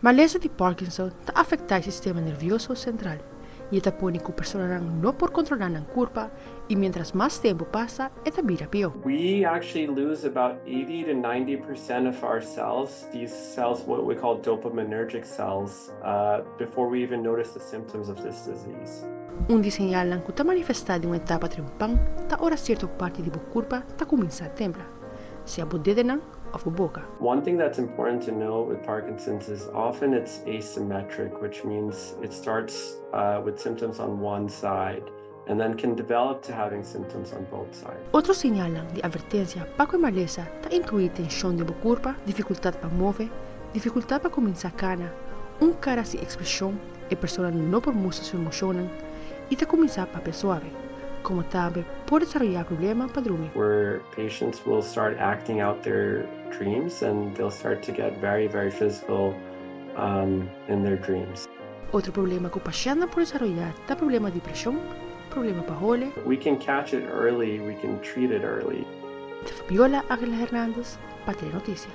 Malesa de Parkinson ta afecta el sistema nervioso central y esta pone que personas no por controlar la curva y mientras más tiempo pasa, esta vira peor. We actually lose about 80 to 90% of our cells, these cells, what we call dopaminergic cells, before we even notice the symptoms of this disease. Senjalnan que ta manifesta de uma etapa trempan, ta ora certa parte de curva ta comienza a temblar, se a bodedenan of a boca. One thing that's important to know with Parkinson's is often it's asymmetric, which means it starts with symptoms on one side and then can develop to having symptoms on both sides. Otros señalan de advertencia para que malesa ta incluye tensión de curva, dificultad para mover, dificultad para comenzar a cana, cara sin expresión, y persona no por mostrar su emoción, y ta comenzar a papel suave. Como también puede desarrollar problemas para dormir. Where patients will start acting out their dreams and they'll start to get very, very physical in their dreams. Otro problema que o paciente puede desarrollar es problema de depresión, problema para jole. We can catch it early, we can treat it early. Fabiola Angela Hernandez, para Noticia.